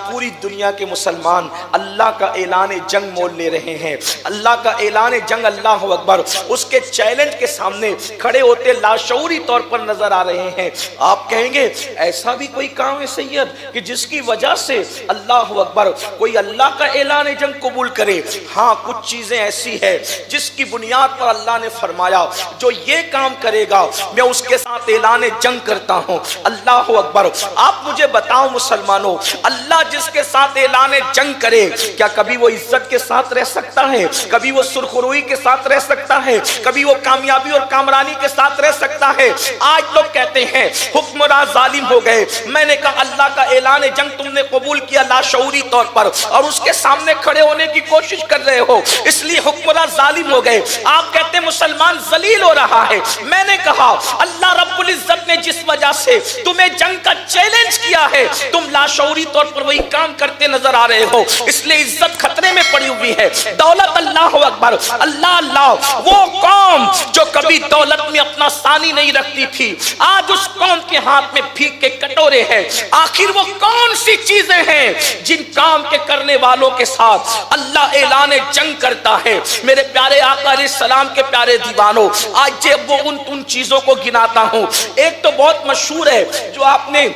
پوری دنیا کے مسلمان اللہ کا اعلان جنگ مول لے رہے ہیں، اللہ کا اعلان جنگ، اللہ اکبر، اس کے چیلنج کے سامنے کھڑے ہوتے لاشعوری طور پر نظر آ رہے ہیں۔ آپ کہیں گے ایسا بھی کوئی کام ہے سید کہ جس کی وجہ سے اللہ اکبر کوئی اللہ کا اعلان جنگ قبول کرے؟ ہاں، کچھ چیزیں ایسی ہے جس کی بنیاد پر اللہ نے فرمایا جو یہ کام کرے گا میں اس کے ساتھ اعلان جنگ کرتا ہوں۔ اللہ اکبر۔ آپ مجھے بتاؤ مسلمانوں، اللہ جس کے ساتھ اعلان جنگ کرے کیا کبھی وہ عزت کے ساتھ رہ سکتا ہے؟ کبھی وہ سرخروئی کے ساتھ رہ سکتا ہے؟ کبھی وہ کامیابی اور کامرانی کے ساتھ رہ سکتا ہے؟ آج لوگ کہتے ہیں حکمراں ظالم ہو گئے۔ میں نے کہا اللہ کا اعلان جنگ تم نے قبول کیا لاشعوری طور پر اور اس کے سامنے کھڑے ہونے کی کوشش کر رہے ہو، اس لیے حکمراں ظالم ہو گئے۔ آپ کہتے ہیں مسلمان ذلیل ہو رہا ہے۔ میں نے کہا اللہ رب العزت نے جس وجہ سے تمہیں جنگ کا چیلنج کیا ہے تم لاشعوری طور پر وہی کام کرتے نظر آ رہے ہو، اس لیے عزت خطرے میں پڑی ہوئی ہے۔ دولت، اللہ اکبر، اللہ اللہ، وہ قوم جو کبھی دولت میں اپنا ثانی نہیں رکھتی تھی آج اس قوم کے ہاتھ میں بھیک کے کٹورے ہیں۔ آخر وہ کون سی چیزیں ہیں جن کام کے کرنے والوں کے ساتھ اللہ اعلان جنگ کرتا ہے؟ میرے پیارے آقا علیہ السلام کے پیارے دیوانوں، آج جب وہ ان چیزوں کو گناتا ہوں، ایک تو بہت مشہور ہے جو آپ نے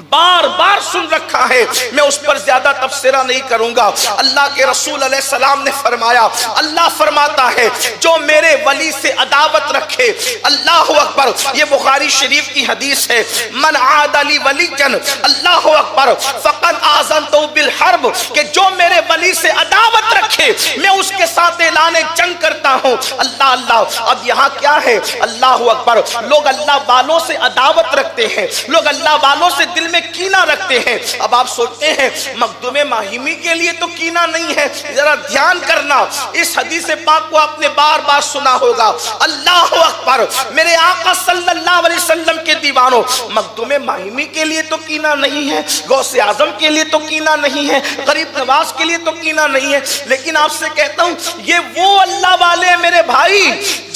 بار بار سن رکھا ہے، میں اس پر زیادہ تبصرہ نہیں کروں گا۔ اللہ کے رسول علیہ السلام نے فرمایا، اللہ فرماتا ہے جو میرے ولی سے عداوت رکھے، اللہ اکبر، یہ بخاری شریف کی حدیث ہے، من عاد لی ولی جن، اللہ اکبر، فقد آذنتہ بالحرب، کہ جو میرے ولی سے عداوت رکھے میں اس کے ساتھ اعلان جنگ کرتا ہوں۔ اللہ اللہ، اب یہاں کیا ہے؟ اللہ اکبر، لوگ اللہ والوں سے عداوت رکھتے ہیں، لوگ اللہ والوں سے دل میں کینہ رکھتے ہیں۔ اب آپ سوچتے ہیں مخدوم ماہمی کے لیے تو کینہ نہیں ہے، ذرا دھیان کرنا، اس حدیث پاک کو آپ نے بار بار سنا ہوگا۔ اللہ اکبر، میرے آقا صلی اللہ علیہ وسلم کے دیوانوں، مخدوم ماہمی کے لیے تو کینہ نہیں ہے، غوث اعظم کے لیے تو کینہ نہیں ہے، غریب نواز کے لیے تو کینہ نہیں ہے، لیکن آپ سے کہتا ہوں یہ وہ اللہ والے میرے بھائی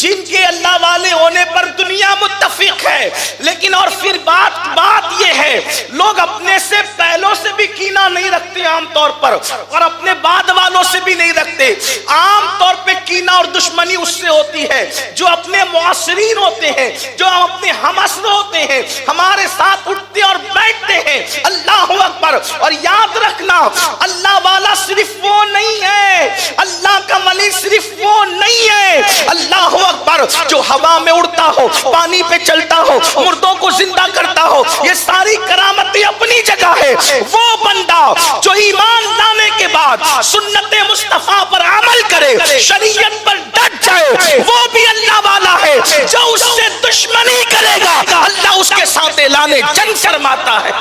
جن کے اللہ والے ہونے پر دنیا متفق ہے، لیکن اور پھر بات یہ ہے لوگ اپنے سے پہلوں سے بھی کینہ نہیں رکھتے عام طور پر، اور اپنے بعد والوں سے بھی نہیں رکھتے۔ عام طور پہ کینہ اور دشمنی اس سے ہوتی ہے جو اپنے معاصرین ہوتے ہیں، جو اپنے ہم عصر ہوتے ہیں، ہمارے ساتھ اٹھتے اور بیٹھتے ہیں۔ اللہ اکبر، اور یاد رکھنا اللہ والا صرف وہ نہیں ہے، اللہ کا ولی صرف وہ نہیں ہے، اللہ اکبر، جو ہوا میں اڑتا ہو، پانی پہ چلتا ہو، مردوں کو زندہ کرتا ہو، یہ ساری کرامتیں اپنی جگہ ہے۔ وہ بندہ جو ایمان لانے کے بعد سنت مصطفیٰ پر عمل کرے، شریعت پر ڈٹ جائے، وہ بھی اللہ والا ہے۔ جو اس سے دشمنی کرے گا اللہ اس کے ساتھ اعلان جنگ فرماتا ہے۔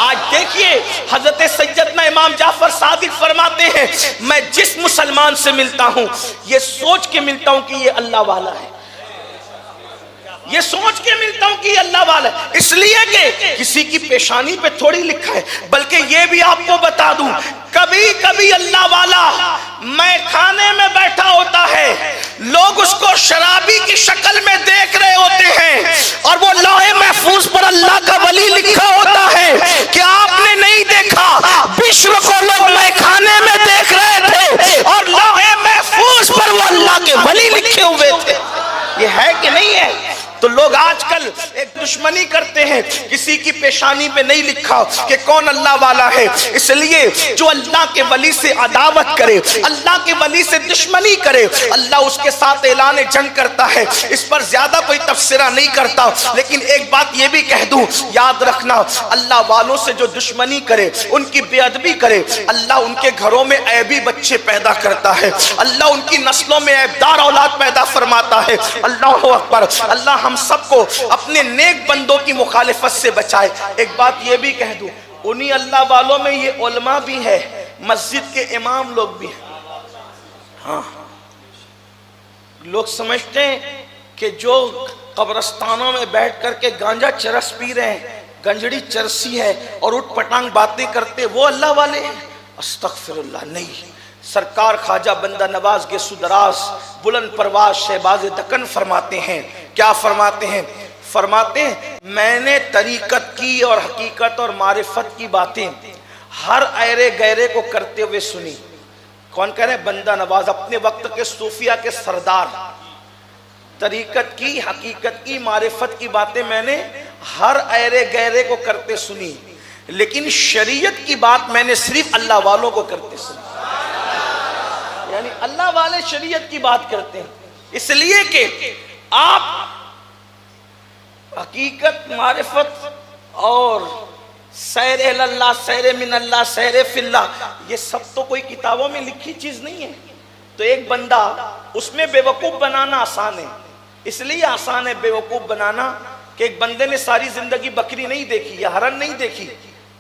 آج دیکھیے حضرت سیدنا امام جعفر صادق فرماتے ہیں میں جس مسلمان سے ملتا ہوں یہ سوچ کے ملتا ہوں کہ یہ اللہ والا ہے، یہ سوچ کے ملتا ہوں کہ یہ اللہ والا ہے، اس لیے کہ کسی کی پیشانی پہ تھوڑی لکھا ہے، بلکہ یہ بھی آپ کو بتا دوں کبھی کبھی اللہ والا میں کھانے میں بیٹھا ہوتا ہے، لوگ اس کو شرابی کی شکل میں دیکھ رہے ہوتے ہیں اور وہ لوح محفوظ پر اللہ کا ولی لکھا ہوتا ہے کہ آپ نے نہیں دیکھا بشر کو لوگ میں کھانے میں دیکھ رہے تھے اور لوح محفوظ پر وہ اللہ کے ولی لکھے ہوئے تھے۔ یہ ہے کہ نہیں ہے؟ تو لوگ آج کل ایک دشمنی کرتے ہیں، کسی کی پیشانی پہ نہیں لکھا کہ کون اللہ والا ہے، اس لیے جو اللہ کے ولی سے عداوت کرے، اللہ کے ولی سے دشمنی کرے، اللہ اس کے ساتھ اعلان جنگ کرتا ہے۔ اس پر زیادہ کوئی تفسیرہ نہیں کرتا، لیکن ایک بات یہ بھی کہہ دوں، یاد رکھنا اللہ والوں سے جو دشمنی کرے، ان کی بے ادبی کرے، اللہ ان کے گھروں میں عیبی بچے پیدا کرتا ہے، اللہ ان کی نسلوں میں عیبدار اولاد پیدا فرماتا ہے۔ اللہ اکبر، اللہ ہم سب کو اپنے نیک بندوں کی مخالفت سے بچائے۔ ایک بات یہ بھی کہہ دوں، انہی اللہ والوں میں یہ علماء بھی ہے، مسجد کے امام لوگ بھی ہیں۔ ہاں، لوگ سمجھتے ہیں کہ جو قبرستانوں میں بیٹھ کر کے گانجا چرس پی رہے ہیں، گنجڑی چرسی ہے اور اٹھ پٹانگ باتیں کرتے وہ اللہ والے ہیں۔ استغفر اللہ، نہیں۔ سرکار خواجہ بندہ نواز کے سدراس بلند پرواز شہباز دکن فرماتے ہیں، کیا فرماتے ہیں؟ فرماتے ہیں میں نے طریقت کی اور حقیقت اور معرفت کی باتیں ہر ایرے گیرے کو کرتے ہوئے سنی. کون کہہ رہے ہیں؟ بندہ نواز، اپنے وقت کے صوفیہ کے سردار. طریقت کی، حقیقت کی، معرفت کی باتیں میں نے ہر ایرے گیرے کو کرتے سنی، لیکن شریعت کی بات میں نے صرف اللہ والوں کو کرتے سنی. یعنی اللہ والے شریعت کی بات کرتے ہیں، اس لیے کہ آپ حقیقت، معرفت اور سیر اللہ، سیر من اللہ، سیر فی اللہ، یہ سب تو کوئی کتابوں میں لکھی چیز نہیں ہے. تو ایک بندہ اس میں بے وقوف بنانا آسان ہے. اس لیے آسان ہے بے وقوف بنانا کہ ایک بندے نے ساری زندگی بکری نہیں دیکھی یا ہرن نہیں دیکھی،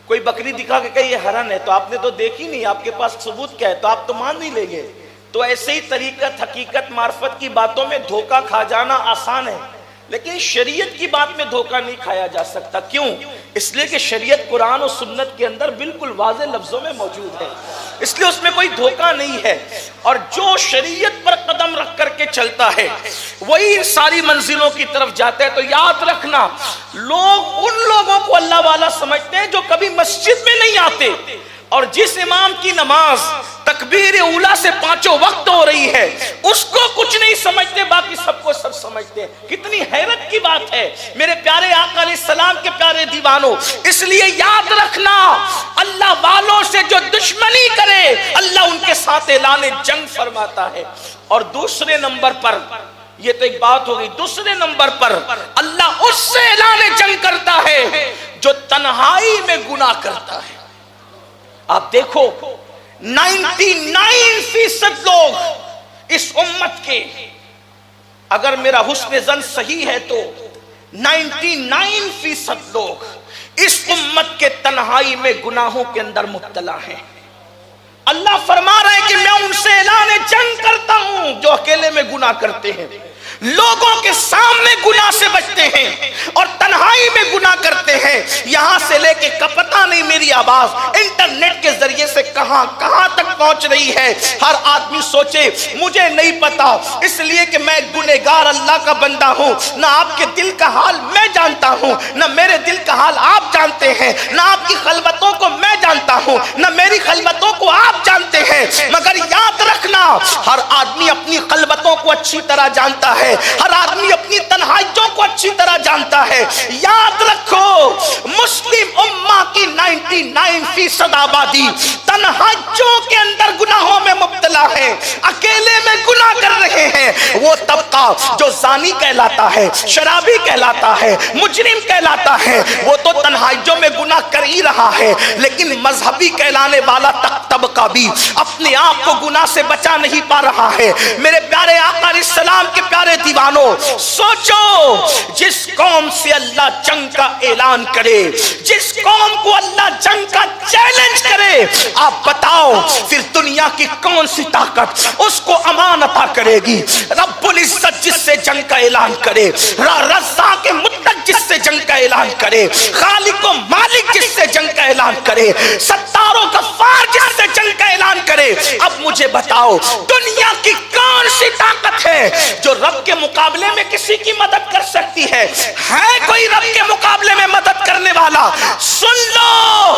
کوئی بکری دکھا کے کہے یہ ہرن ہے، تو آپ نے تو دیکھی نہیں، آپ کے پاس ثبوت کیا ہے، تو آپ تو مان نہیں لیں گے. تو ایسے ہی طریقت، حقیقت، معرفت کی باتوں میں دھوکہ کھا جانا آسان ہے، لیکن شریعت کی بات میں دھوکہ نہیں کھایا جا سکتا. کیوں؟ اس لیے کہ شریعت قرآن و سنت کے اندر بالکل واضح لفظوں میں موجود ہے، اس لیے اس میں کوئی دھوکہ نہیں ہے. اور جو شریعت پر قدم رکھ کر کے چلتا ہے وہی ان ساری منزلوں کی طرف جاتا ہے. تو یاد رکھنا، لوگ ان لوگوں کو اللہ والا سمجھتے ہیں جو کبھی مسجد میں نہیں آتے، اور جس امام کی نماز تکبیر اولیٰ سے 5 وقت ہو رہی ہے اس کو کچھ نہیں سمجھتے، باقی سب کو سب سمجھتے ہیں. کتنی حیرت کی بات ہے میرے پیارے آقا علیہ السلام کے پیارے دیوانوں. اس لیے یاد رکھنا، اللہ والوں سے جو دشمنی کرے اللہ ان کے ساتھ اعلان جنگ فرماتا ہے. اور دوسرے نمبر پر، یہ تو ایک بات ہو گئی، دوسرے نمبر پر اللہ اس سے اعلان جنگ کرتا ہے جو تنہائی میں گناہ کرتا ہے. آپ دیکھو 99% لوگ اس امت کے، اگر میرا حسن ظن صحیح ہے تو 99% لوگ اس امت کے تنہائی میں گناہوں کے اندر مبتلا ہیں. اللہ فرما رہے ہیں کہ میں ان سے اعلان جنگ کرتا ہوں جو اکیلے میں گناہ کرتے ہیں، لوگوں کے سامنے گناہ سے بچتے ہیں اور تنہائی میں گناہ کرتے ہیں. یہاں سے لے کے پتہ نہیں میری آواز انٹرنیٹ کے ذریعے سے کہاں کہاں تک پہنچ رہی ہے. ہر آدمی سوچے مجھے نہیں پتا، اس لیے کہ میں گنہگار اللہ کا بندہ ہوں. نہ آپ کے دل کا حال میں جانتا ہوں، نہ میرے دل کا حال آپ جانتے ہیں، نہ آپ کی خلوتوں کو میں جانتا ہوں، نہ میری خلوتوں کو آپ جانتے ہیں. مگر یاد رکھنا، ہر آدمی اپنی خلوتوں کو اچھی طرح جانتا ہے، ہر آدمی اپنی تنہائیوں کو اچھی طرح جانتا ہے. یاد رکھو، مسلم امہ کی 99% آبادی تنہائیوں کے اندر گناہوں میں مبتلا ہے، اکیلے میں گناہ کر رہے ہیں. وہ طبقہ جو زانی کہلاتا ہے، شرابی کہلاتا ہے، مجرم کہلاتا ہے، وہ تو تنہائیوں میں گناہ کر ہی رہا ہے. لیکن مذہبی کہلانے والا طبقہ بھی اپنے آپ کو گناہ سے بچا نہیں پا رہا ہے. میرے پیارے آقا علیہ السلام کے پیارے دیوانوں، سوچو، جس قوم سے اللہ جنگ کا اعلان کرے، جس قوم کو اللہ جنگ کا چیلنج کرے، آپ بتاؤ پھر دنیا کی کون سی طاقت اس کو امان عطا کرے گی؟ رب العزت جس سے جنگ کا اعلان کرے، رزاق مطلق جس سے جنگ کا اعلان کرے، خالق و مالک جس سے جنگ کا اعلان کرے، ستار و غفار جس سے جنگ کا اعلان کرے. اب مجھے بتاؤ، دنیا کی کون سی طاقت ہے جو رب کے مقابلے میں کسی کی مدد کر سکتی ہے؟ ہے کوئی رب کے مقابلے میں مدد کرنے والا؟ سن لو،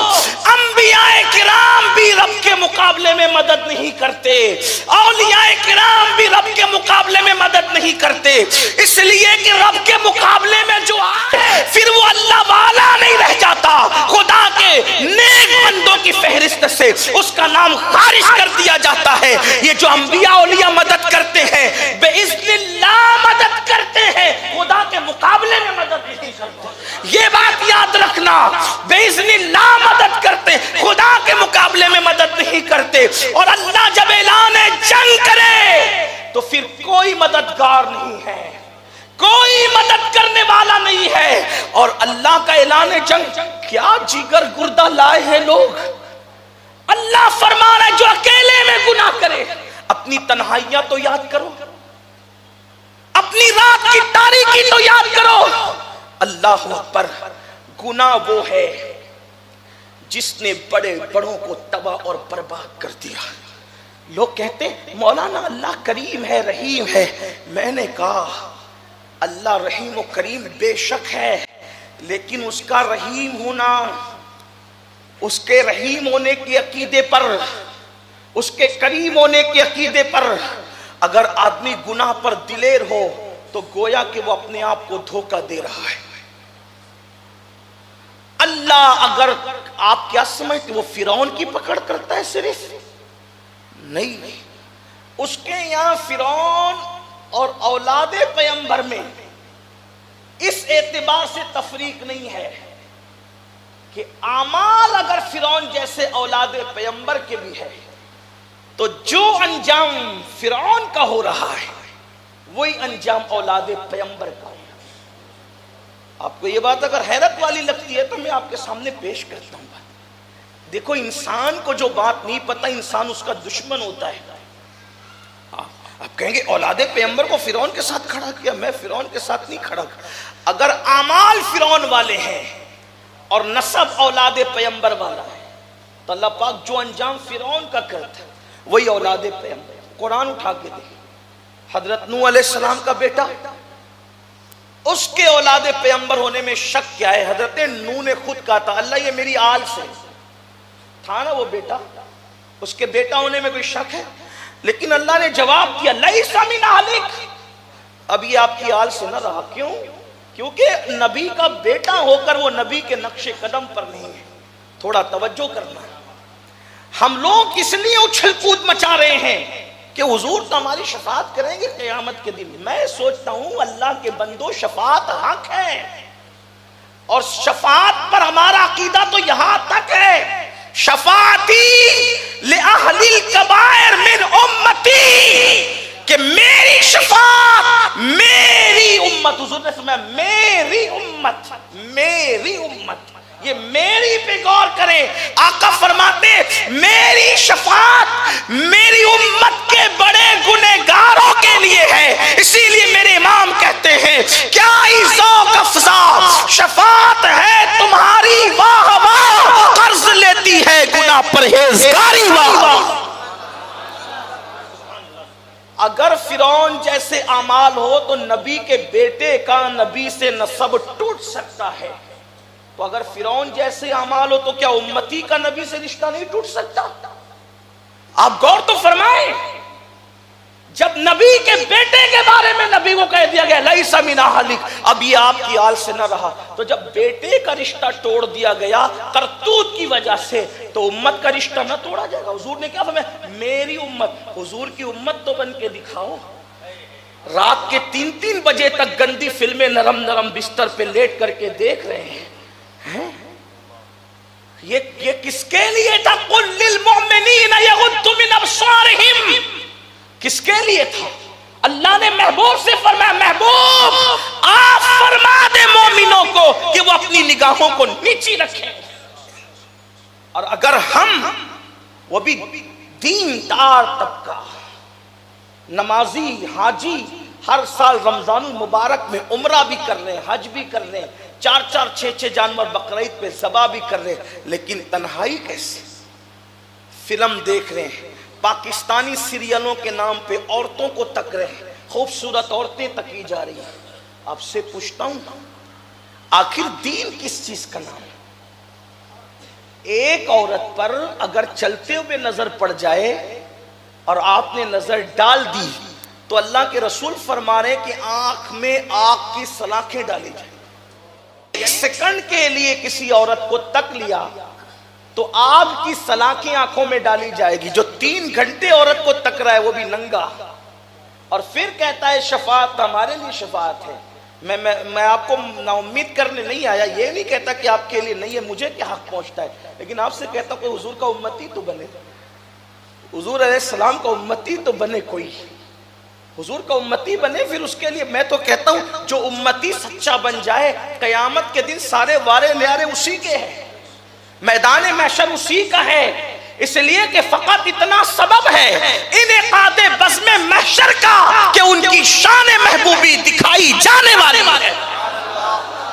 انبیاء کرام بھی رب کے مقابلے میں مدد نہیں کرتے، اولیاء کرام بھی رب کے مقابلے میں مدد نہیں کرتے. اس لیے کہ رب کے مقابلے میں جو آئے پھر وہ اللہ والا نہیں رہ جاتا، خدا کے نیک بندوں کی فہرست سے اس کا نام خارج کر دیا جاتا ہے. یہ جو انبیاء اولیاء مدد کرتے ہیں، بے اذن اللہ مدد کرتے ہیں، خدا کے مقابلے میں مدد نہیں کرتے. یہ بات یاد رکھنا، بے اذن اللہ مدد کرتے، خدا کے مقابلے میں مدد نہیں کرتے. اور اللہ جب اعلان جنگ کرے تو پھر کوئی مددگار نہیں ہے، کوئی مدد کرنے والا نہیں ہے. اور اللہ کا اعلان جنگ، کیا جگر گردہ لائے ہیں لوگ. اللہ فرما رہا ہے جو اکیلے میں گناہ کرے، اپنی تنہائیاں تو یاد کرو، اپنی رات کی تاریکی تو یاد کرو. اللہ اکبر. گناہ وہ ہے جس نے بڑے بڑوں کو تباہ اور برباد کر دیا. لوگ کہتے ہیں مولانا اللہ کریم ہے، رحیم ہے. میں نے کہا اللہ رحیم و کریم بے شک ہے، لیکن اس کا رحیم ہونا اس کے رحیم ہونے کے عقیدے پر، اس کے کریم ہونے کے عقیدے پر اگر آدمی گناہ پر دلیر ہو تو گویا کہ وہ اپنے آپ کو دھوکہ دے رہا ہے۔ اللہ اگر آپ کیا سمجھتے وہ فرعون کی پکڑ کرتا ہے؟ صرف نہیں، اس کے یہاں فرعون اور اولاد پیغمبر میں اس اعتبار سے تفریق نہیں ہے کہ اعمال اگر فرعون جیسے اولاد پیغمبر کے بھی ہے تو جو انجام فرعون کا ہو رہا ہے وہی انجام اولاد پیغمبر کا ہے۔ آپ کو یہ بات اگر حیرت والی لگتی ہے تو میں آپ کے سامنے پیش کرتا ہوں بات۔ دیکھو انسان کو جو بات نہیں پتہ انسان اس کا دشمن ہوتا ہے۔ آپ کہیں گے اولاد پیغمبر کو فرعون کے ساتھ کھڑا کیا، میں فرعون کے ساتھ نہیں کھڑا۔ اگر اعمال فرعون والے ہیں اور نسب اولاد پیغمبر والا ہے تو اللہ پاک جو انجام فرعون کا کرتا ہے وہی اولاد پیغمبر۔ قرآن اٹھا کے دیکھیں، حضرت نوح علیہ السلام کا بیٹا، اس کے اولاد پیغمبر ہونے میں شک کیا ہے؟ حضرت نوح نے خود کہا تھا اللہ یہ میری آل سے تھا نا وہ بیٹا، اس کے بیٹا ہونے میں کوئی شک ہے؟ لیکن اللہ نے جواب دیا لیس من اہلک، اب یہ آپ کی آل سے نہ رہا۔ کیوں؟ کیونکہ نبی کا بیٹا ہو کر وہ نبی کے نقش قدم پر نہیں ہے۔ تھوڑا توجہ کرنا، ہم لوگ اس لیے اچھل کود مچا رہے ہیں کہ حضور تو ہماری شفاعت کریں گے قیامت کے دن۔ میں سوچتا ہوں اللہ کے بندو شفاعت حق ہے، اور شفاعت پر ہمارا عقیدہ تو یہاں تک ہے شفاعتی لأہل الکبائر من امتی، کہ میری شفاعت میری امت، حضور نے فرمایا میری امت، میری امت، یہ میری پہ غور کریں۔ آقا فرماتے میری شفاعت میری امت کے بڑے گنہگاروں کے لیے ہے، اسی لیے میرے امام کہتے ہیں کیا ہی ذوق افزا شفاعت ہے تمہاری، واہ واہ قرض لیتی ہے گناہ پرہیزگاری، واہ واہ۔ اگر فرعون جیسے اعمال ہو تو نبی کے بیٹے کا نبی سے نسب ٹوٹ سکتا ہے، تو اگر فرعون جیسے اعمال ہو تو کیا امتی کا نبی سے رشتہ نہیں ٹوٹ سکتا؟ آپ غور تو فرمائیں، جب نبی کے بیٹے کے بارے میں نبی کو کہہ دیا گیا لیس من اہلک، اب یہ آپ کی آل سے نہ رہا، تو جب بیٹے کا رشتہ توڑ دیا گیا کرتوت کی وجہ سے تو امت کا رشتہ نہ توڑا جائے گا؟ حضور نے کیا فرمایا میری امت، حضور کی امت تو بن کے دکھاؤ۔ رات کے 3-3 بجے تک گندی فلمیں نرم نرم بستر پہ لیٹ کر کے دیکھ رہے ہیں، یہ کس کے لیے تھا؟ قل للمؤمنین یغضوا من ابصارہم، کس کے لیے تھا؟ اللہ نے محبوب سے فرمایا محبوب آپ فرما دے مومنوں کو کہ وہ اپنی نگاہوں کو نیچی رکھیں۔ اور اگر ہم، وہ بھی دین دار طبقہ، نمازی حاجی، ہر سال رمضان المبارک میں عمرہ بھی کر رہے ہیں، حج بھی کر رہے ہیں، 4-4 6-6 جانور بقرعید پہ ذبح بھی کر رہے ہیں، لیکن تنہائی کیسے؟ فلم دیکھ رہے ہیں، پاکستانی سیریلوں کے نام پہ عورتوں کو تک رہے ہیں، خوبصورت عورتیں تکی جا رہی ہیں۔ آپ سے پوچھتا ہوں آخر دین کس چیز کا نام ہے؟ ایک عورت پر اگر چلتے ہوئے نظر پڑ جائے اور آپ نے نظر ڈال دی تو اللہ کے رسول فرما رہے کہ آنکھ میں آگ کی سلاخیں ڈالی جائیں۔ ایک سیکنڈ کے لیے کسی عورت کو تک لیا تو آگ کی سلاخیں آنکھوں میں ڈالی جائے گی۔ جو 3 گھنٹے عورت کو تک رہا ہے وہ بھی ننگا، اور پھر کہتا ہے شفاعت ہمارے لیے شفاعت ہے۔ میں آپ کو نا امید کرنے نہیں آیا، یہ نہیں کہتا کہ آپ کے لیے نہیں ہے، مجھے کیا حق پہنچتا ہے، لیکن آپ سے کہتا کہ حضور کا امتی تو بنے، حضور علیہ السلام کا امتی تو بنے، کوئی حضور کا امتی بنے۔ پھر اس کے لیے میں تو کہتا ہوں جو امتی سچا بن جائے قیامت کے دن سارے وارے نیارے اسی کے ہیں، میدان محشر اسی کا ہے، اس لیے کہ فقط اتنا سبب ہے انعقاد بزم محشر کا کہ ان کی شان محبوبی دکھائی جانے والی ہے۔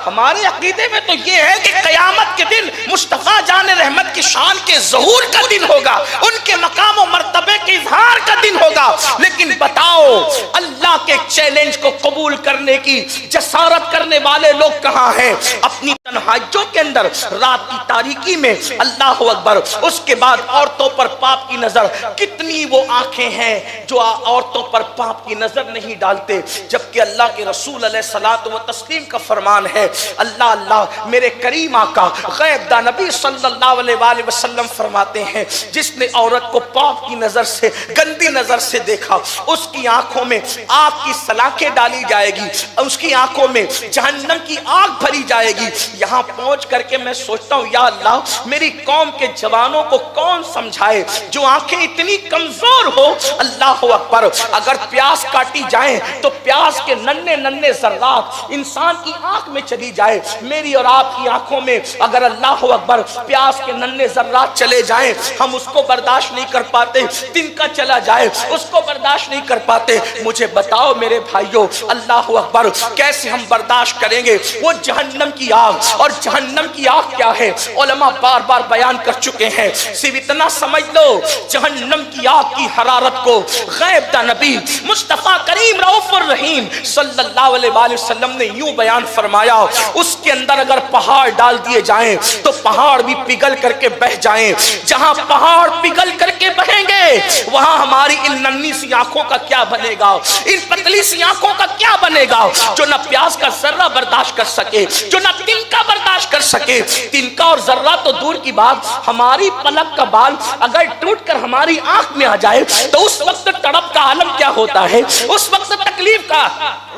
ہمارے عقیدے میں تو یہ ہے کہ قیامت کے دن مصطفیٰ جان رحمت کی شان کے ظہور کا دن ہوگا، ان کے مقام و مرتبے کے اظہار کا دن ہوگا، لیکن بتاؤ اللہ کے چیلنج کو قبول کرنے کی جسارت کرنے والے لوگ کہاں ہیں؟ اپنی تنہائیوں کے اندر، رات کی تاریکی میں، اللہ اکبر، اس کے بعد عورتوں پر پاپ کی نظر، کتنی وہ آنکھیں ہیں جو عورتوں پر پاپ کی نظر نہیں ڈالتے، جبکہ اللہ کے رسول علیہ الصلوۃ والتسلیم کا فرمان ہے، اللہ اللہ میرے کریم آقا غیب دا نبی صلی اللہ علیہ وآلہ وسلم فرماتے ہیں، جس نے عورت کو پاپ کی نظر سے، گندی نظر سے دیکھا، اس کی آنکھوں میں آگ کی سلاخیں ڈالی جائے گی، اس کی آنکھوں میں جہنم کی آگ بھری جائے گی۔ یہاں پہنچ کر کے میں سوچتا ہوں، یا اللہ میری قوم کے جوانوں کو کون سمجھائے جو آنکھیں اتنی کمزور ہو۔ اللہ اکبر، اگر پیاس کاٹی جائیں تو پیاس کے ننھے ننھے ذرات انسان کی آنکھ میں چلی جائے، میری اور آپ کی آنکھوں میں اگر اللہ اکبر پیاس کے ننھے ذرات چلے جائیں، ہم اس کو برداشت نہیں کر پاتے، تنکا چلا جائے اس کو برداشت نہیں کر پاتے۔ مجھے بتاؤ میرے بھائیوں، اللہ اکبر، کیسے ہم برداشت کریں گے وہ جہنم کی آگ؟ اور جہنم کی آگ کیا ہے؟ علماء بار بار بیان کر چکے ہیں، صرف اتنا سمجھ لو، جہنم کی آگ کی حرارت کو غیب دا نبی مصطفیٰ کریم رؤوف الرحیم صلی اللہ علیہ وآلہ وسلم نے یوں بیان فرمایا، اس کے اندر اگر پہاڑ ڈال دیے جائیں تو پہاڑ بھی پگھل کر کے بہہ جائیں۔ جہاں پہاڑ پگھل کر کے بہیں گے وہاں ہماری ان ننھی سی آنکھوں کا کیا بنے گا، ان پتلی سی آنکھوں کا کیا بنے گا، جو نہ پیاس کا ذرہ برداشت کر سکے، جو نہ تنکا برداشت کر سکے۔ تنکا اور ذرہ تو دور کی بات، ہماری پلک کا بال اگر ٹوٹ کر ہماری آنکھ میں آ جائے تو اس وقت تڑپ کا عالم کیا ہوتا ہے، اس وقت تکلیف کا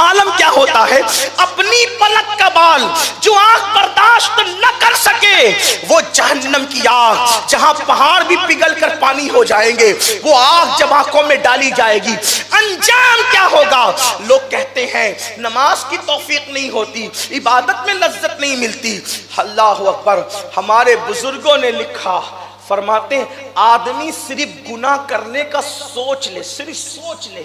عالم کیا ہوتا ہے۔ اپنی پلک کا بال جو آنکھ برداشت نہ کر سکے، وہ جہنم کی آگ جہاں پہاڑ بھی پگھل کر پانی ہو جائیں گے، وہ آگ جب آنکھوں میں ڈالی جائے گی، انجام کیا ہوگا؟ لوگ کہتے ہیں نماز کی توفیق نہیں ہوتی، عبادت میں لذت نہیں ملتی۔ اللہ اکبر، ہمارے بزرگوں نے لکھا، فرماتے ہیں آدمی صرف گناہ کرنے کا سوچ لے، صرف سوچ لے،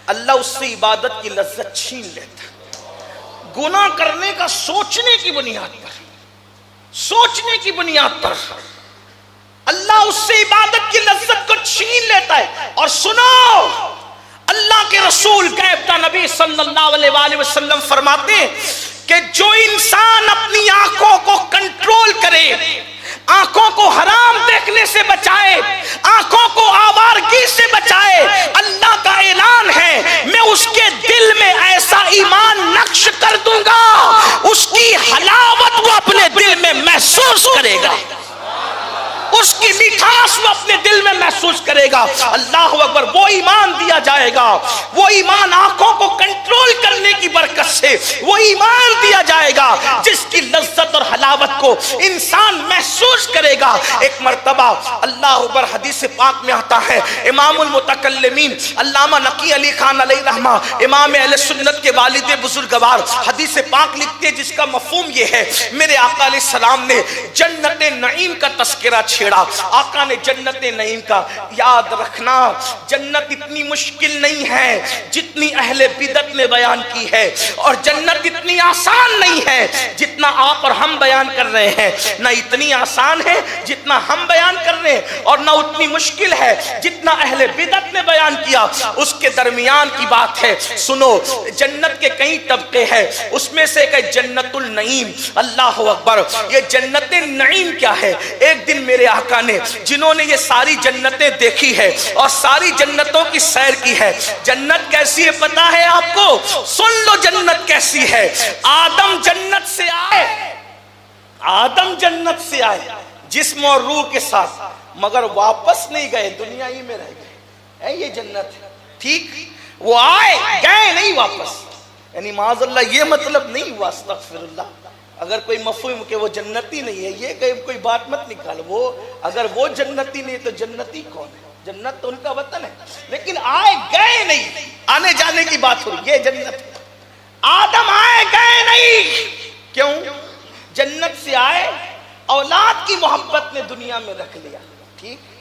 اللہ اس سے عبادت کی لذت چھین لیتا۔ گناہ کرنے کا سوچنے کی بنیاد پر، سوچنے کی بنیاد پر اللہ اس سے عبادت کی لذت کو چھین لیتا ہے۔ اور سنو، اللہ کے رسول غیب دا نبی صلی اللہ علیہ وآلہ وسلم فرماتے ہیں کہ جو انسان اپنی آنکھوں کو کنٹرول کرے، آنکھوں کو حرام دیکھنے سے بچائے، آنکھوں کو آوارگی سے بچائے، اللہ کا اعلان ہے میں اس کے دل میں ایسا ایمان نقش کر دوں گا، اس کی حلاوت وہ اپنے دل میں محسوس کرے گا، اس کی مٹھاس وہ اپنے دل میں محسوس کرے گا۔ اللہ اکبر، وہ ایمان دیا جائے گا، وہ ایمان آنکھوں کو کنٹرول کرنے کی برکت سے وہ ایمان دیا جائے گا جس کی لذت اور حلاوت کو انسان محسوس کرے گا۔ ایک مرتبہ اللہ اکبر حدیث پاک میں آتا ہے، امام المتکلمین علامہ نقی علی خان علیہ رحمہ، امام اہل سنت کے والد بزرگوار، حدیث پاک لکھتے جس کا مفہوم یہ ہے، میرے آقا علیہ السلام نے جنت نعیم کا تذکرہ چھیڑا۔ آقا نے جنت نعیم کا، یاد رکھنا جنت اتنی مشکل نہیں ہے جتنی اہل بدعت نے بیان کی ہے، اور جنت اتنی آسان نہیں ہے جتنا آپ اور ہم بیان کر رہے ہیں، نہ اتنی آسان ہے جتنا ہم بیان کر رہے ہیں، اور نہ اتنی مشکل ہے جتنا اہل بدعت نے بیان کیا، اس کے درمیان کی بات ہے۔ سنو، جنت کے کئی طبقے ہیں، اس میں سے ایک ہے جنت النعیم۔ اللہ اکبر، یہ جنت نعیم کیا ہے؟ ایک دن میرے آقا نے، جنہوں نے یہ ساری جنتیں دیکھی ہے اور ساری جنتوں کی سیر کی ہے، جنت کیسی ہے پتا ہے آپ کو؟ سن لو جنت کیسی ہے۔ آدم جنت سے آئے، آدم جنت سے آئے جسم اور روح کے ساتھ، مگر واپس نہیں گئے، دنیا ہی میں رہ گئے۔ یہ جنت ہے، ٹھیک؟ وہ آئے گئے نہیں واپس، یعنی معاذ اللہ یہ مطلب نہیں ہوا، استغفر اللہ، اگر کوئی مفہوم کہ وہ جنتی نہیں ہے، یہ کوئی بات مت نکال، وہ اگر وہ جنتی نہیں تو جنتی کون ہے؟ جنت تو ان کا وطن ہے، لیکن آئے گئے نہیں، آنے جانے کی بات ہو رہی، یہ جنت ہے۔ آدم آئے گئے نہیں، کیوں؟ جنت سے آئے، اولاد کی محبت نے دنیا میں رکھ لیا، ٹھیک؟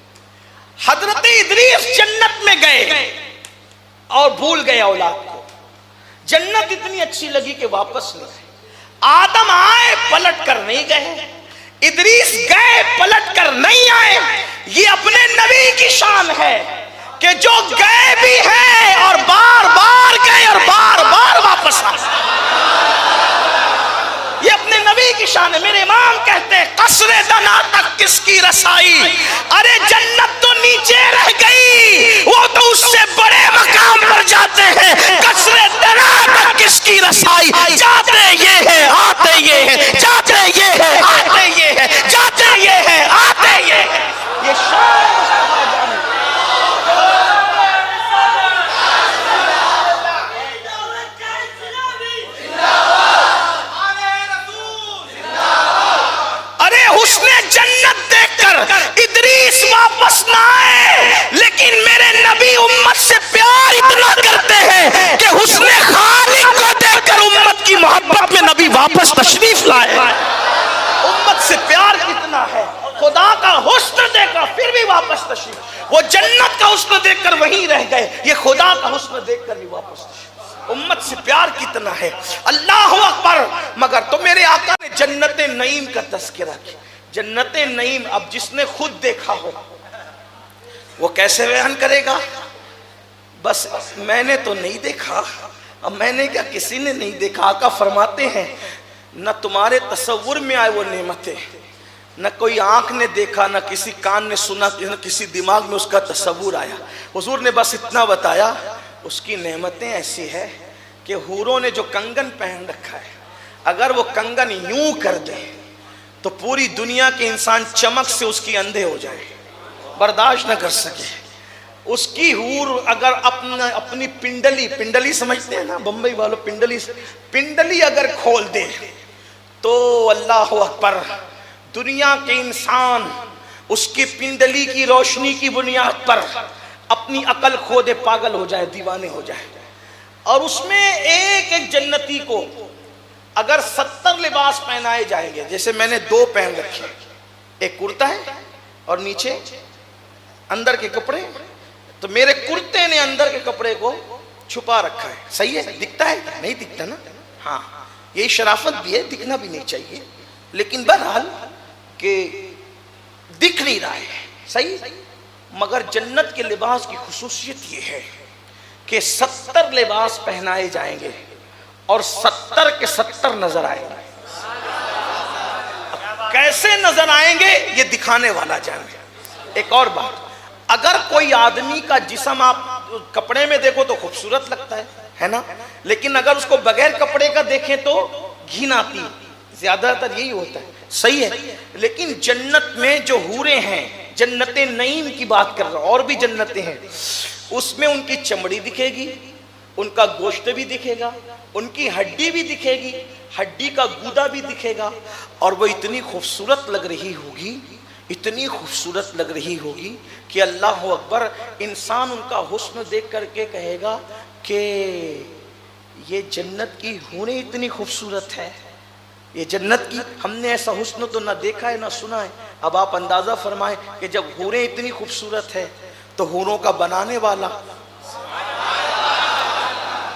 حضرت ادریس جنت میں گئے اور بھول گئے اولاد کو، جنت اتنی اچھی لگی کہ واپس نہیں آئے۔ آدم آئے پلٹ کر نہیں گئے، ادریس گئے پلٹ کر نہیں آئے۔ یہ اپنے نبی کی شان ہے کہ جو گئے بھی ہیں اور بار بار گئے اور بار بار واپس آئے۔ یہ اپنے نبی کی شان ہے۔ میرے امام کہتے ہیں قصر دنا تک کس کی رسائی، ارے جنت تو نیچے رہ گئی، وہ تو اس سے بڑے مقام پر جاتے ہیں۔ قصر دنا تک کس کی رسائی، جاتے یہ ہے آتے یہ ہے، جاتے یہ ہے آتے یہ ہے، جاتے یہ ہے آتے یہ ہے۔ یہ شان جنت دیکھ کر ادریس واپس نہ آئے، لیکن میرے نبی امت سے پیار اتنا کرتے ہیں کہ حسن خالق کو دیکھ کر امت کی محبت میں نبی واپس تشریف لائے۔ امت سے پیار کتنا ہے، خدا کا حسن دیکھ کر پھر بھی واپس تشریف، وہ جنت کا حسن دیکھ کر وہیں رہ گئے، یہ خدا کا حسن دیکھ کر بھی واپس تشریف۔ امت سے پیار کتنا ہے، اللہ اکبر۔ مگر تو میرے آقا نے جنت نعیم کا تذکرہ کیا۔ جنت نعیم اب جس نے خود دیکھا ہو وہ کیسے بیان کرے گا؟ بس میں نے تو نہیں دیکھا، اب میں نے کیا کسی نے نہیں دیکھا۔ آقا فرماتے ہیں نہ تمہارے تصور میں آئے وہ نعمتیں، نہ کوئی آنکھ نے دیکھا، نہ کسی کان نے سنا، نہ کسی دماغ میں اس کا تصور آیا۔ حضور نے بس اتنا بتایا اس کی نعمتیں ایسی ہے کہ حوروں نے جو کنگن پہن رکھا ہے، اگر وہ کنگن یوں کر دے تو پوری دنیا کے انسان چمک سے اس کی اندھے ہو جائے، برداشت نہ کر سکے۔ اس کی حور اگر اپنی پنڈلی سمجھتے ہیں نا بمبئی والوں، پنڈلی اگر کھول دے تو اللہ اکبر، دنیا کے انسان اس کی پنڈلی کی روشنی کی بنیاد پر اپنی عقل کھو دے، پاگل ہو جائے، دیوانے ہو جائے۔ اور اس میں ایک ایک جنتی کو اگر 70 لباس پہنائے جائیں گے، جیسے میں نے 2 پہن رکھے، ایک کرتا ہے اور نیچے اندر کے کپڑے، تو میرے کرتے نے اندر کے کپڑے کو چھپا رکھا ہے۔ صحیح ہے؟ دکھتا ہے؟ نہیں دکھتا نا؟ ہاں، یہی شرافت بھی ہے، دکھنا بھی نہیں چاہیے، لیکن بہرحال کہ دکھ نہیں رہا ہے، صحیح۔ مگر جنت کے لباس کی خصوصیت یہ ہے کہ 70 لباس پہنائے جائیں گے اور 70 کے 70 نظر آئیں گے۔ کیسے نظر آئیں گے یہ دکھانے والا جانے۔ ایک اور بات، اگر کوئی آدمی کا جسم آپ کپڑے میں دیکھو تو خوبصورت لگتا ہے نا، لیکن اگر اس کو بغیر کپڑے کا دیکھیں تو گھن آتی ہے، زیادہ تر یہی ہوتا ہے، صحیح ہے۔ لیکن جنت میں جو حوریں ہیں، جنت نعیم کی بات کر رہا ہوں، اور بھی جنتیں ہیں، اس میں ان کی چمڑی دکھے گی، ان کا گوشت بھی دکھے گا، ان کی ہڈی بھی دکھے گی، ہڈی کا گودا بھی دکھے گا، اور وہ اتنی خوبصورت لگ رہی ہوگی، اتنی خوبصورت لگ رہی ہوگی کہ اللہ اکبر، انسان ان کا حسن دیکھ کر کے کہے گا کہ یہ جنت کی حوریں اتنی خوبصورت ہے، یہ جنت کی، ہم نے ایسا حسن تو نہ دیکھا ہے نہ سنا ہے۔ اب آپ اندازہ فرمائیں کہ جب حوریں اتنی خوبصورت ہے تو حوروں کا بنانے والا،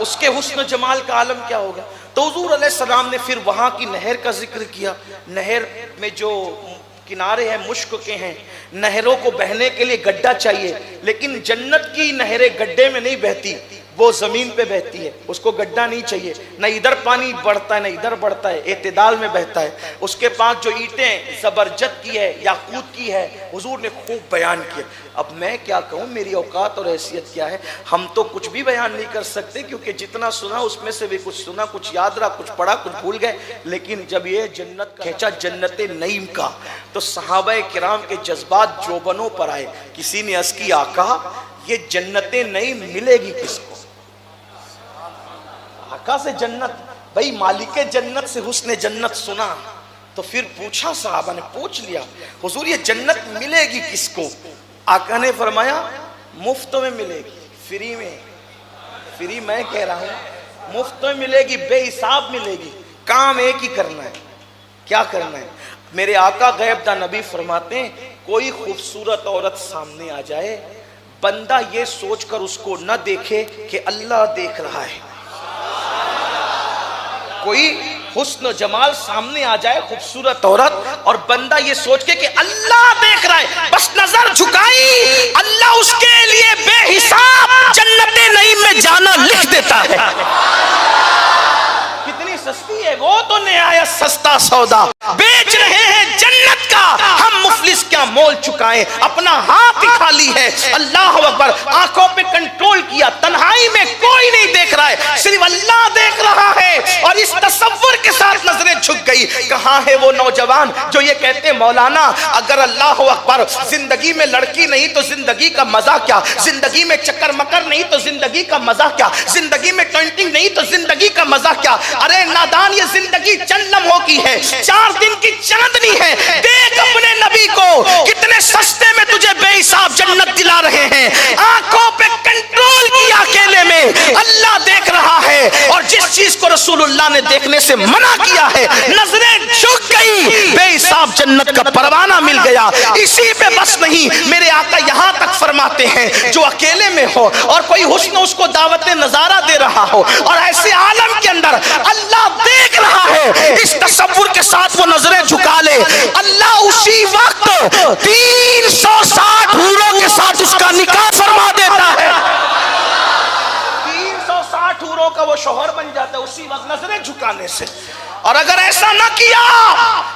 اس کے حسن و جمال کا عالم کیا ہوگا۔ تو حضور علیہ السلام نے پھر وہاں کی نہر کا ذکر کیا۔ نہر میں جو کنارے ہیں مشک کے ہیں، نہروں کو بہنے کے لیے گڈھا چاہیے، لیکن جنت کی نہریں گڈھے میں نہیں بہتی، وہ زمین پہ بہتی ہے، اس کو گڈھا نہیں چاہیے، نہ ادھر پانی بڑھتا ہے نہ ادھر بڑھتا ہے، اعتدال میں بہتا ہے۔ اس کے پاس جو اینٹیں زبرجد کی ہے، یاقوت کی ہے، حضور نے خوب بیان کیا۔ اب میں کیا کہوں، میری اوقات اور حیثیت کیا ہے، ہم تو کچھ بھی بیان نہیں کر سکتے، کیونکہ جتنا سنا اس میں سے بھی کچھ سنا، کچھ یاد رہا، کچھ پڑھا، کچھ بھول گئے۔ لیکن جب یہ جنت کا کھینچا، جنت نعیم کا، تو صحابہ کرام کے جذبات جوبنوں پر آئے۔ کسی نے عرض کی آقا یہ جنت نعیم ملے گی کس کو؟ آقا سے جنت، بھئی مالک جنت سے حسن جنت سنا، تو پھر پوچھا، صحابہ نے پوچھ لیا حضور یہ جنت ملے گی کس کو؟ آقا نے فرمایا مفت میں ملے گی، فری میں، فری میں کہہ رہا ہوں، مفت میں ملے گی، بے حساب ملے گی، کام ایک ہی کرنا ہے۔ کیا کرنا ہے؟ میرے آقا غیب دا نبی فرماتے ہیں کوئی خوبصورت عورت سامنے آ جائے، بندہ یہ سوچ کر اس کو نہ دیکھے کہ اللہ دیکھ رہا ہے۔ کوئی حسن و جمال سامنے آ جائے، خوبصورت عورت، اور بندہ یہ سوچ کے کہ اللہ دیکھ رہا ہے، بس نظر جھکائی، اللہ اس کے لیے بے حساب جنت نعیم میں جانا لکھ دیتا ہے۔ کتنی سستی ہے وہ تو نہایت سستا سودا، بیچ رہے ہیں جنت کا، ہم مفلس کیا مول چکائیں، اپنا ہاتھ ہی خالی ہے۔ اللہ اکبر، آنکھوں پہ کنٹرول کیا، تنہائی میں کوئی نہیں دیکھ رہا ہے، صرف اللہ دیکھ رہا ہے، اور اس تصور کے ساتھ نظریں جھک گئی۔ کہاں ہے وہ نوجوان جو یہ کہتے مولانا اگر اللہ اکبر زندگی میں لڑکی نہیں تو زندگی کا مزہ کیا، زندگی میں چکر مکر نہیں تو زندگی کا مزہ کیا، زندگی میں ٹوئنٹنگ نہیں تو زندگی کا مزہ کیا؟ ارے نادان، یہ زندگی چند لمحوں کی ہے، 4 دن کی چاندنی ہے۔ دیکھ اپنے نبی کو کتنے سستے میں تجھے بے حساب جنت دلا رہے ہیں۔ آنکھوں پہ کنٹرول کیا، اکیلے میں اللہ دیکھ رہا ہے، اور جس چیز کو رسول اللہ نے دیکھنے سے منع کیا ہے نظریں جھک گئی، بے حساب جنت کا پروانہ مل گیا۔ اسی پہ بس نہیں، میرے آقا یہاں تک فرماتے ہیں جو اکیلے میں ہو اور کوئی حسن اس کو دعوت نظارہ دے رہا ہو، اور ایسے عالم کے اندر اللہ دیکھ رہا ہے، اس تصور کے ساتھ وہ نظریں جھکا لے، اللہ اسی وقت 360 حوروں کے ساتھ اس کا نکاح فرما دیتا ہے۔ 360 حوروں کا وہ شوہر بن جاتا ہے اسی وقت نظریں جھکانے سے۔ اور اگر ایسا نہ کیا،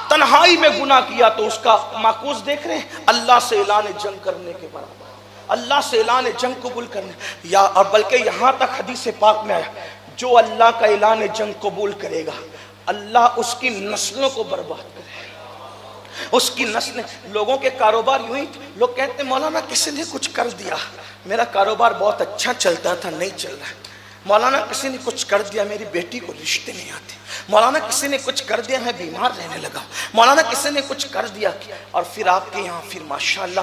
تنہائی میں گناہ کیا، تو اس کا معکوس دیکھ رہے ہیں، اللہ سے اعلان جنگ کرنے کے برابر، اللہ سے اعلان جنگ قبول کرنے، یا اور بلکہ یہاں تک حدیث پاک میں آیا جو اللہ کا اعلان جنگ قبول کرے گا اللہ اس کی نسلوں کو برباد کرے گا، اس کی نسلیں۔ لوگوں کے کاروبار یوں ہی، لوگ کہتے ہیں مولانا کسی نے کچھ کر دیا، میرا کاروبار بہت اچھا چلتا تھا نہیں چل رہا ہے، مولانا کسی نے کچھ کر دیا، میری بیٹی کو رشتے نہیں آتے، مولانا کسی نے کچھ کر دیا، میں بیمار رہنے لگا، مولانا کسی نے کچھ کر دیا۔ اور پھر آپ کے یہاں پھر ماشاءاللہ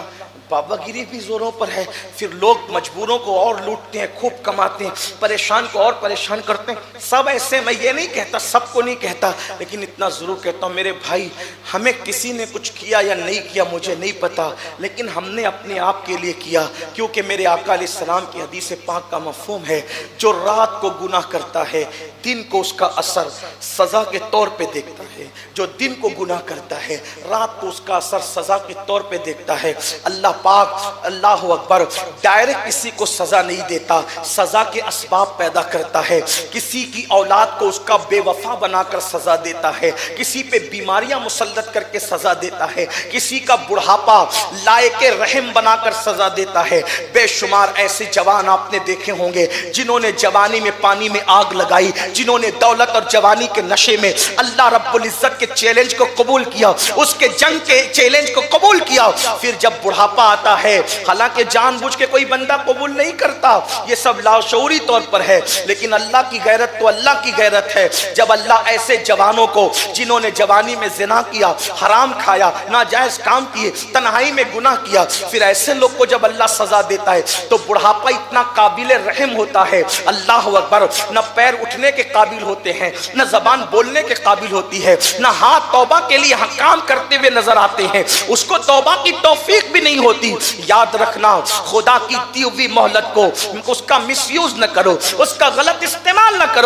بابا گیری بھی زوروں پر ہے، پھر لوگ مجبوروں کو اور لوٹتے ہیں، خوب کماتے ہیں، پریشان کو اور پریشان کرتے ہیں۔ سب ایسے، میں یہ نہیں کہتا، سب کو نہیں کہتا، لیکن اتنا ضرور کہتا ہوں میرے بھائی، ہمیں کسی نے کچھ کیا یا نہیں کیا مجھے نہیں پتا، لیکن ہم نے اپنے آپ کے لیے کیا، کیونکہ میرے آقا علیہ السلام کی حدیث پاک کا مفہوم ہے جو رات کو گناہ کرتا ہے دن کو اس کا اثر سزا کے طور پہ دیکھتا ہے، جو دن کو گناہ کرتا ہے رات کو اس کا اثر سزا کے طور پہ دیکھتا ہے۔ اللہ پاک اللہ اکبر ڈائریکٹ کسی کو سزا نہیں دیتا، سزا کے اسباب پیدا کرتا ہے، کسی کی اولاد کو اس کا بے وفا بنا کر سزا دیتا ہے، کسی پہ بیماریاں مسلط کر کے سزا دیتا ہے، کسی کا بڑھاپا لائق رحم بنا کر سزا دیتا ہے۔ بے شمار ایسے جوان آپ نے دیکھے ہوں گے جنہوں نے جوانی میں پانی میں آگ لگائی، جنہوں نے دولت اور جوانی کے نشے میں اللہ رب العزت کے چیلنج کو قبول کیا، اس کے جنگ کے چیلنج کو قبول کیا، پھر جب بڑھاپا آتا ہے، حالانکہ جان بوجھ کے کوئی بندہ قبول نہیں کرتا، یہ سب لاشعوری طور پر ہے، لیکن اللہ کی غیرت تو اللہ کی غیرت ہے۔ جب اللہ ایسے جوانوں کو جنہوں نے جوانی میں زنا کیا، حرام کھایا، ناجائز کام کیے، تنہائی میں گناہ کیا، پھر ایسے لوگ کو جب اللہ سزا دیتا ہے تو بڑھاپا اتنا قابل رحم ہوتا ہے، اللہ اکبر، نہ پیر اٹھنے کے قابل ہوتے ہیں، نہ زبان بولنے کے قابل ہوتی ہے، نہ ہاتھ توبہ کے لیے کام کرتے ہوئے نظر آتے ہیں، اس کو توبہ کی توفیق بھی نہیں ہوتی۔ یاد رکھنا، خدا کی دی ہوئی مہلت کو اس کا مس یوز نہ کرو، اس کا غلط استعمال نہ کرو۔